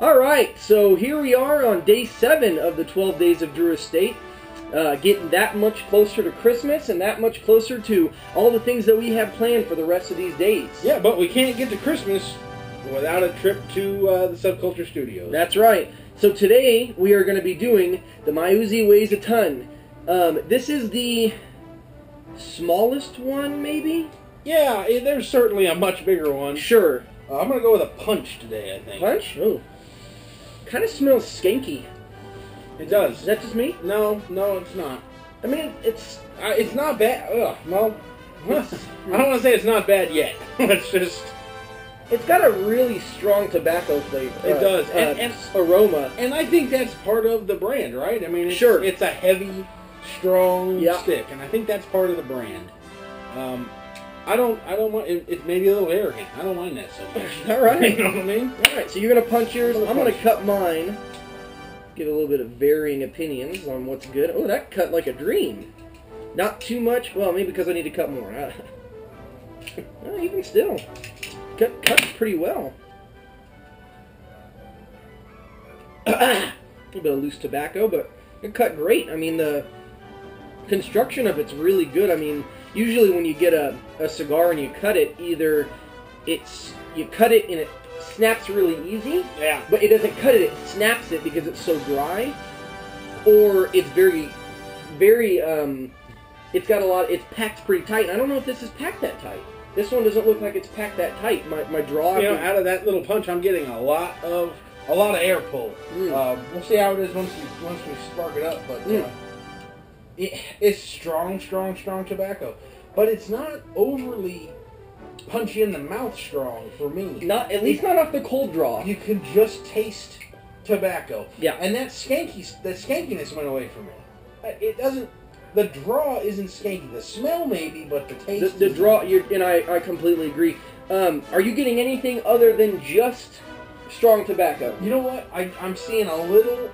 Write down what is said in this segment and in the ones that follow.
Alright, so here we are on day 7 of the 12 Days of Drew Estate. Getting that much closer to Christmas and that much closer to all the things that we have planned for the rest of these days. Yeah, but we can't get to Christmas without a trip to the Subculture Studios. That's right. So today we are going to be doing the My Uzi Weighs a Ton. This is the smallest one, maybe? Yeah, there's certainly a much bigger one. Sure. I'm going to go with a punch today, I think. Punch? Oh. Kind of smells skanky. It does. Is that just me? No, it's not. I mean, it's not bad. Ugh, well, I don't want to say it's not bad yet. It's just... It's got a really strong tobacco flavor. It does. And aroma. And I think that's part of the brand, right? I mean, sure. It's a heavy, strong stick, and I think that's part of the brand. I don't mind. It's maybe a little arrogant. I don't mind that so much. All right. You know what I mean? All right, so you're going to punch yours. I'm going to cut mine. Give a little bit of varying opinions on what's good. Oh, that cut like a dream. Not too much. Well, maybe because I need to cut more. Well, even still. Cuts pretty well. A little bit of loose tobacco, but it cut great. I mean, the construction of it's really good. I mean, usually when you get a cigar and you cut it, either you cut it and it snaps really easy. Yeah. But it doesn't cut it, it snaps it because it's so dry. Or it's very, very, it's packed pretty tight. And I don't know if this is packed that tight. This one doesn't look like it's packed that tight. My draw... You know, out of that little punch, I'm getting a lot of air pull. We'll see how it is once we spark it up, but it's strong tobacco. But it's not overly punchy in the mouth strong for me. At least not off the cold draw. You can just taste tobacco. Yeah. And that skankiness went away from me. It doesn't... The draw isn't skanky. The smell maybe, but the taste... The draw, and I completely agree. Are you getting anything other than just strong tobacco? You know what? I'm seeing a little...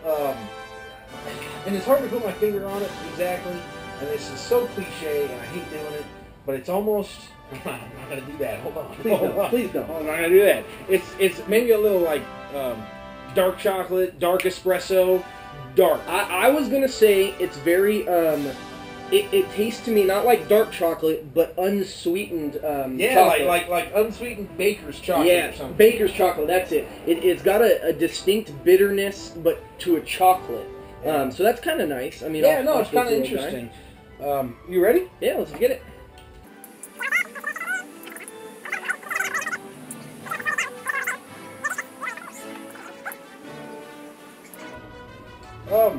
and it's hard to put my finger on it exactly. And this is so cliche, and I hate doing it. But it's almost... I'm not going to do that. Hold on. Please don't. I'm not going to do that. It's maybe a little like dark chocolate, dark espresso, dark. I was going to say it's very... It tastes to me not like dark chocolate, but unsweetened chocolate. like unsweetened baker's chocolate or something. Baker's chocolate, that's it. It's got a distinct bitterness, but to a chocolate. So that's kind of nice. I mean, it's kind of interesting. You ready? Yeah, let's get it.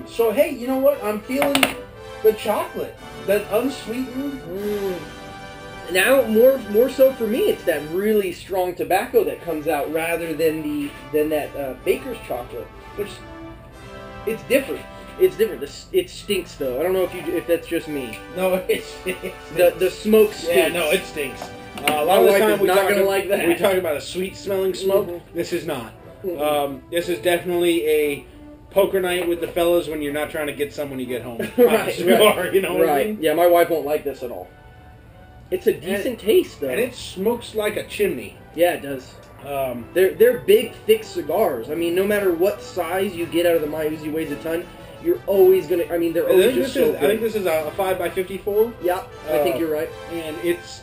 So hey, you know what? I'm feeling the chocolate, that unsweetened. Now, more so for me, it's that really strong tobacco that comes out rather than that baker's chocolate, which it's different. It's different. It stinks though. I don't know if that's just me. No, it stinks. The smoke stinks. Yeah, no, it stinks. A lot of the time we're not gonna like that. We talk about a sweet smelling smoke. Mm-hmm. This is not. Mm-hmm. This is definitely a poker night with the fellas when you're not trying to get someone when you get home. Right. You know what I mean? Yeah, my wife won't like this at all. It's a decent taste, though. And it smokes like a chimney. Yeah, it does. They're big, thick cigars. I mean, no matter what size you get out of the My Uzi Weighs a Ton, you're always going to... I mean, they're always just so good. I think this is a 5x54. Yeah, I think you're right. And it's...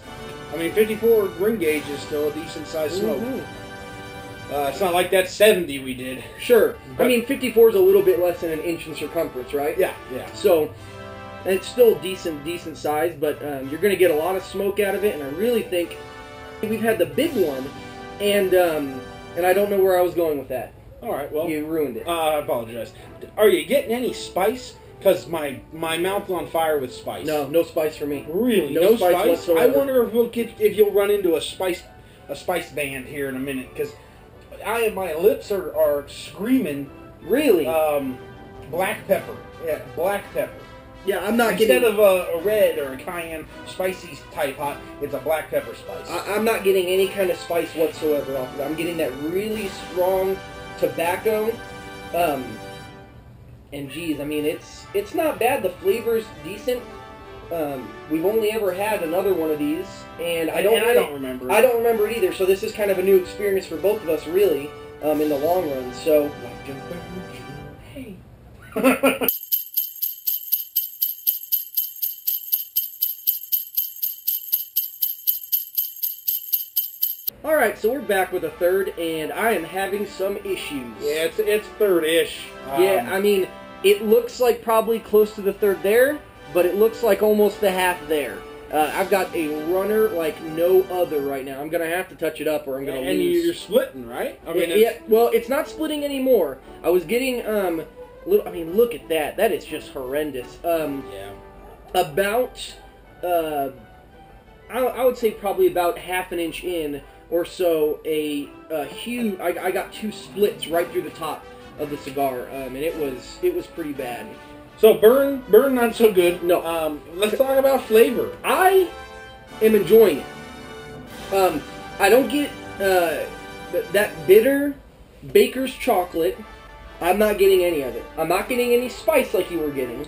I mean, 54 ring gauge is still a decent-sized smoke. Mm-hmm. It's not like that 70 we did. Sure. But, I mean, 54 is a little bit less than an inch in circumference, right? Yeah. So, and it's still decent size, but you're going to get a lot of smoke out of it, and I really think we've had the big one, and I don't know where I was going with that. All right, well... You ruined it. I apologize. Are you getting any spice? Because my mouth's on fire with spice. No spice for me. Really? No spice whatsoever. I wonder if you'll run into a spice band here in a minute, because my lips are screaming. Really? Black pepper. Yeah, black pepper. Yeah, I'm not Instead getting... of a red or a cayenne spicy type hot, it's a black pepper spice. I'm not getting any kind of spice whatsoever off of it. I'm getting that really strong tobacco. And geez, I mean, it's not bad. The flavor's decent. We've only ever had another one of these, and I don't remember. I don't remember it either. So this is kind of a new experience for both of us, really. in the long run. So, Hey. alright, so we're back with a third, and I am having some issues. Yeah, it's third-ish. Yeah, I mean, it looks like probably close to the third there, but it looks like almost the half there. I've got a runner like no other right now. I'm going to have to touch it up or I'm going to lose. And you're splitting, right? I mean, yeah, well, it's not splitting anymore. I was getting, I mean, look at that. That is just horrendous. yeah. About, I would say probably about half an inch in or so, a huge, I got two splits right through the top of the cigar, and it was pretty bad. So burn not so good. No. Let's talk about flavor. I am enjoying it. I don't get that bitter baker's chocolate. I'm not getting any of it. I'm not getting any spice like you were getting.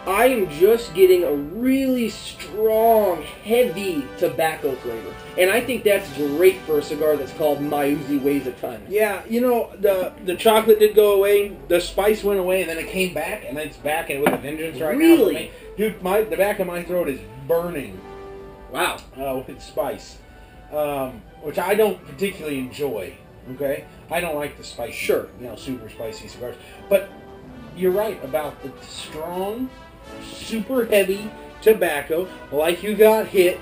I am just getting a really strong, heavy tobacco flavor. And I think that's great for a cigar that's called My Uzi Weighs a ton. Yeah, you know, the chocolate did go away, the spice went away, and then it came back, and it's back and with a vengeance right now. Really? Dude, the back of my throat is burning. Wow. With spice. Which I don't particularly enjoy, okay? I don't like the spicy, Sure. super spicy cigars. But you're right about the strong, super heavy tobacco, like you got hit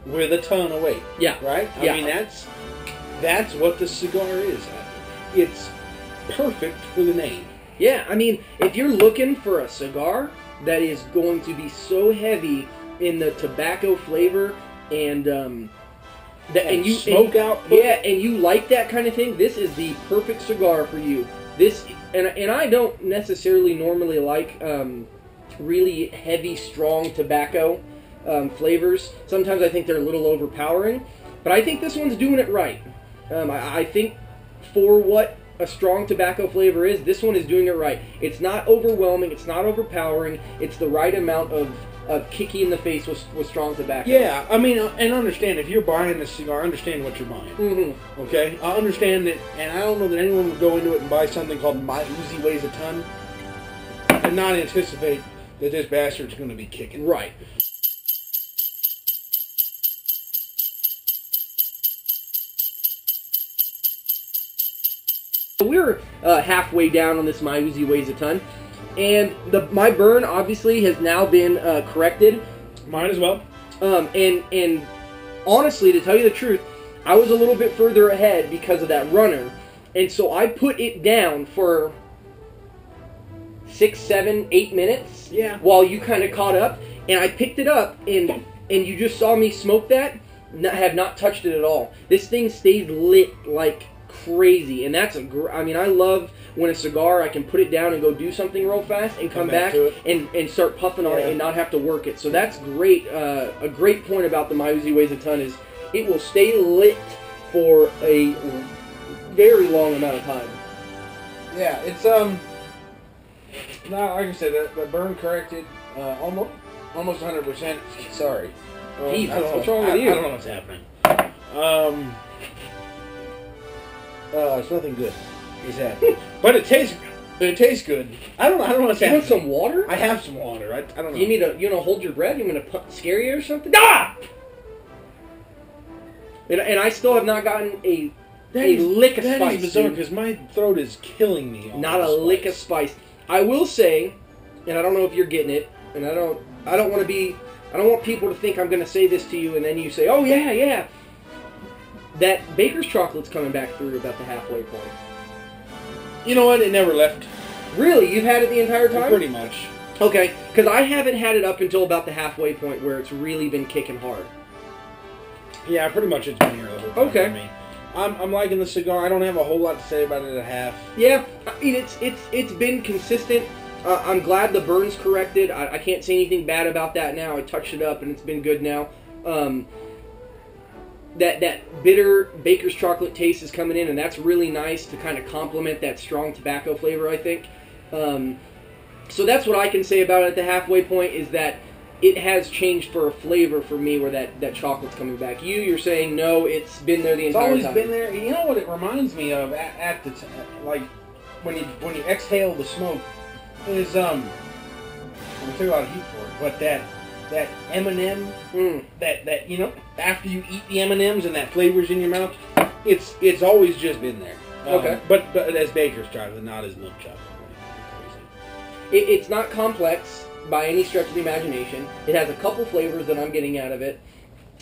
with a ton of weight. Yeah. Right? I mean, that's what the cigar is. It's perfect for the name. Yeah, I mean, if you're looking for a cigar that is going to be so heavy in the tobacco flavor and and you smoke output. Yeah, and you like that kind of thing, this is the perfect cigar for you. This and I don't necessarily normally like really heavy, strong tobacco flavors. Sometimes I think they're a little overpowering, but I think this one's doing it right. I think for what a strong tobacco flavor is, this one is doing it right. It's not overwhelming, it's not overpowering, it's the right amount of kick you in the face with strong tobacco. Yeah, I mean, and understand, if you're buying a cigar, understand what you're buying. Mm-hmm. Okay? I understand that, and I don't know that anyone would go into it and buy something called My Uzi Weighs a ton and not anticipate that this bastard's going to be kicking. Right. We're halfway down on this My Uzi Weighs a ton, and my burn obviously has now been corrected. Mine as well. And honestly, to tell you the truth, I was a little bit further ahead because of that runner, and so I put it down for 6, 7, 8 minutes. Yeah. While you kind of caught up, and I picked it up, and you just saw me smoke that. Have not touched it at all. This thing stayed lit like crazy, and that's I mean, I love when a cigar, I can put it down and go do something real fast and come back and start puffing on it and not have to work it. So that's great. A great point about the My Uzi Weighs a ton is it will stay lit for a very long amount of time. Yeah, it's like I said, the burn corrected almost 100%. Sorry. What's wrong with you? I don't know what's happening. It's nothing good. He's happy, but it tastes good. I don't know what's happening. You want some water? I have some water. I don't know. You need to hold your breath. You want to scare you or something? Ah! And I still have not gotten a lick of spice. That is bizarre because my throat is killing me. Not a lick of spice. I will say, and I don't know if you're getting it, and I don't want people to think I'm going to say this to you, and then you say, "Oh yeah." That baker's chocolate's coming back through about the halfway point. You know what? It never left. Really? You've had it the entire time? Pretty much. Okay, because I haven't had it up until about the halfway point where it's really been kicking hard. Yeah, pretty much it's been here the whole time Okay. for me. I'm liking the cigar. I don't have a whole lot to say about it at half. Yeah, I mean, it's been consistent. I'm glad the burn's corrected. I can't say anything bad about that now. I touched it up and it's been good now. That bitter baker's chocolate taste is coming in, and that's really nice to kind of complement that strong tobacco flavor, I think. So that's what I can say about it at the halfway point, is that it has changed for a flavor for me where that chocolate's coming back. You're saying no, it's been there the entire time. It's always been there. You know what it reminds me of at the like when you exhale the smoke is we take a lot of heat for it, but that M&M that you know after you eat the M&Ms and that flavor's in your mouth, it's always just been there. Okay, but as baker's chocolate, not as milk chocolate. It's not complex by any stretch of the imagination. It has a couple flavors that I'm getting out of it,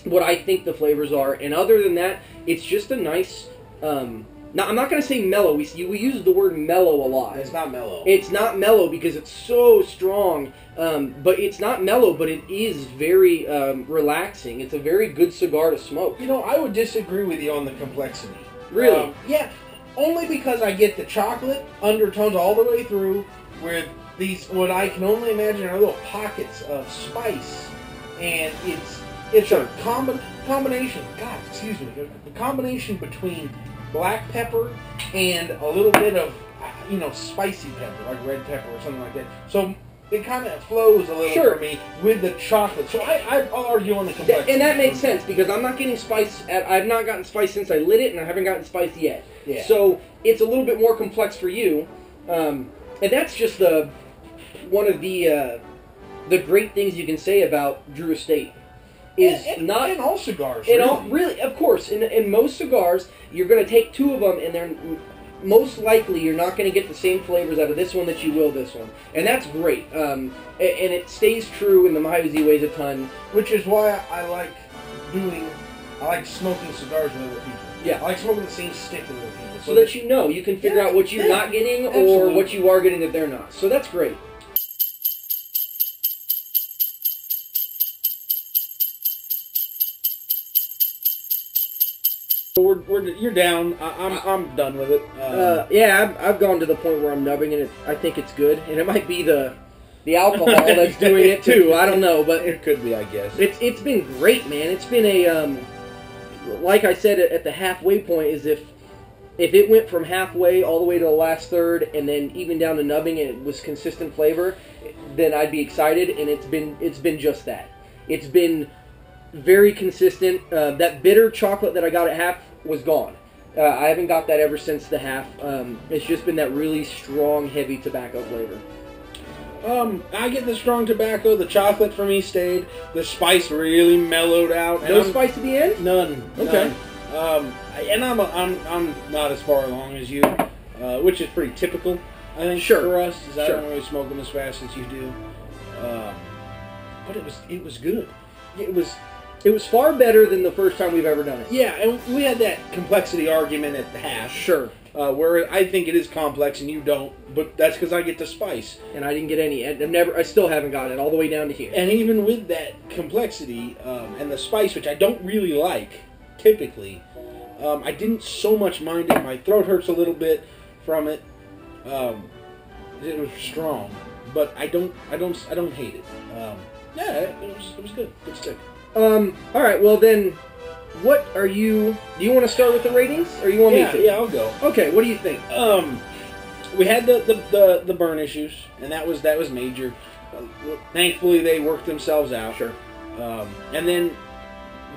what I think the flavors are, and other than that, it's just a nice. Now, I'm not going to say mellow. We use the word mellow a lot. It's not mellow. It's not mellow because it's so strong, but it's not mellow, but it is very relaxing. It's a very good cigar to smoke. You know, I would disagree with you on the complexity. Really? Yeah, only because I get the chocolate undertones all the way through with these, what I can only imagine are little pockets of spice, and it's Sure. a combination. God, excuse me, the combination between black pepper and a little bit of spicy pepper, like red pepper or something like that. So it kind of flows a little for me with the chocolate. So I'll argue on the complexity. And that makes sense because I'm not getting spice. I've not gotten spice since I lit it, and I haven't gotten spice yet. Yeah. So it's a little bit more complex for you, and that's just one of the great things you can say about Drew Estate is not in all cigars. Really, of course. In most cigars, you're going to take two of them, and they're most likely you're not going to get the same flavors out of this one that you will this one, and that's great. And it stays true in the My Uzi Weighs a ton, which is why I like smoking cigars with other people. Yeah, I like smoking the same stick with other people, so that you can figure out what you're not getting or what you are getting that they're not. So that's great. You're down. I'm done with it. Yeah, I've gone to the point where I'm nubbing it. I think it's good, and it might be the alcohol that's doing it too. I don't know, but it could be. I guess it's been great, man. It's been a like I said at the halfway point is if it went from halfway all the way to the last third, and then even down to nubbing, and it was consistent flavor, then I'd be excited. And it's been just that. It's been very consistent. That bitter chocolate that I got at half was gone. I haven't got that ever since the half. It's just been that really strong, heavy tobacco flavor. I get the strong tobacco. The chocolate for me stayed. The spice really mellowed out. No spice at the end? None. Okay. And I'm not as far along as you, which is pretty typical, I think, for us. I don't really smoke them as fast as you do. But it was good. It was far better than the first time we've ever done it. Yeah, and we had that complexity argument at the half. Sure. Where I think it is complex and you don't, but that's because I get the spice. And I didn't get any. I still haven't gotten it all the way down to here. And even with that complexity and the spice, which I don't really like, typically, I didn't so much mind it. My throat hurts a little bit from it. It was strong, but I don't hate it. Yeah, it was good. Good stick. All right, well then, what are you... Do you want to start with the ratings, or you want me to? Yeah, I'll go. Okay, what do you think? We had the burn issues, and that was major. Thankfully, they worked themselves out. Sure. And then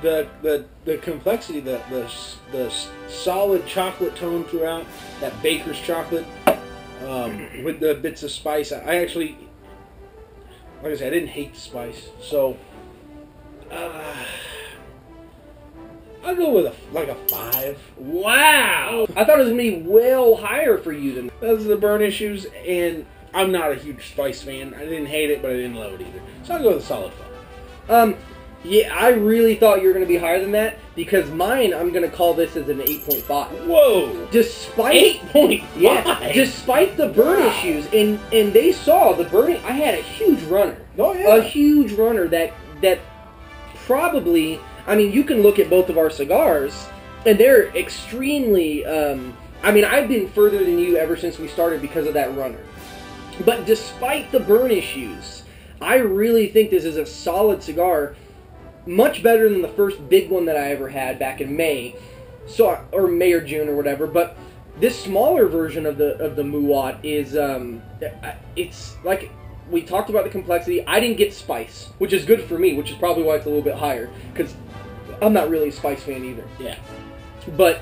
the complexity, the solid chocolate tone throughout, that baker's chocolate, with the bits of spice. I actually, like I said, I didn't hate the spice, so... I'll go with a 5. Wow! I thought it was going to be well higher for you than... Those are the burn issues, and I'm not a huge spice fan. I didn't hate it, but I didn't love it either. So I'll go with a solid 5. Yeah, I really thought you were going to be higher than that, because mine, I'm going to call this as an 8.5. Whoa! Despite... 8.5? Yeah, despite the burn issues, and they saw the burning... I had a huge runner. Oh, yeah. A huge runner that probably... I mean, you can look at both of our cigars, and they're extremely... I mean, I've been further than you ever since we started because of that runner. But despite the burn issues, I really think this is a solid cigar, much better than the first big one that I ever had back in May, or May or June or whatever. But this smaller version of the Muat is, it's like we talked about the complexity. I didn't get spice, which is good for me, which is probably why it's a little bit higher, because I'm not really a spice fan either. Yeah. But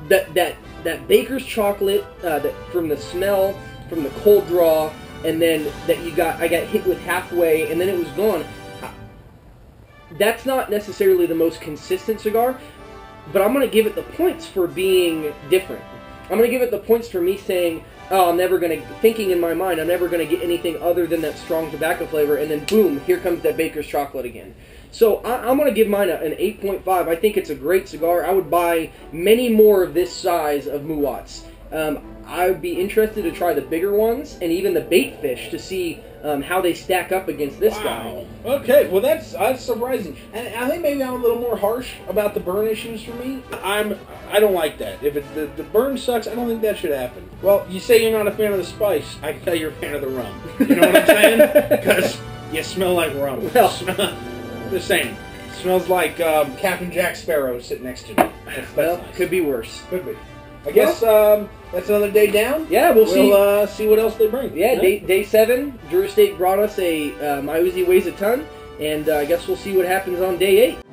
that baker's chocolate, that from the smell, from the cold draw, and then I got hit with halfway, and then it was gone. That's not necessarily the most consistent cigar, but I'm going to give it the points for being different. I'm going to give it the points for me saying, oh, thinking in my mind, I'm never going to get anything other than that strong tobacco flavor, and then boom, here comes that baker's chocolate again. So I'm going to give mine an 8.5. I think it's a great cigar. I would buy many more of this size of Muwats. I would be interested to try the bigger ones, and even the bait fish, to see how they stack up against this guy. Okay, well that's surprising, and I think maybe I'm a little more harsh about the burn issues for me. I don't like that. If the burn sucks, I don't think that should happen. Well, you say you're not a fan of the spice. I can tell you're a fan of the rum. You know what I'm saying? Because you smell like rum. Well, just saying. Smells like Captain Jack Sparrow sitting next to me. That's well, nice. could be worse. Could be. I guess that's another day down. Yeah, we'll see what else they bring. Yeah, day 7. Drew Estate brought us a My Uzi Weighs a ton, and I guess we'll see what happens on day 8.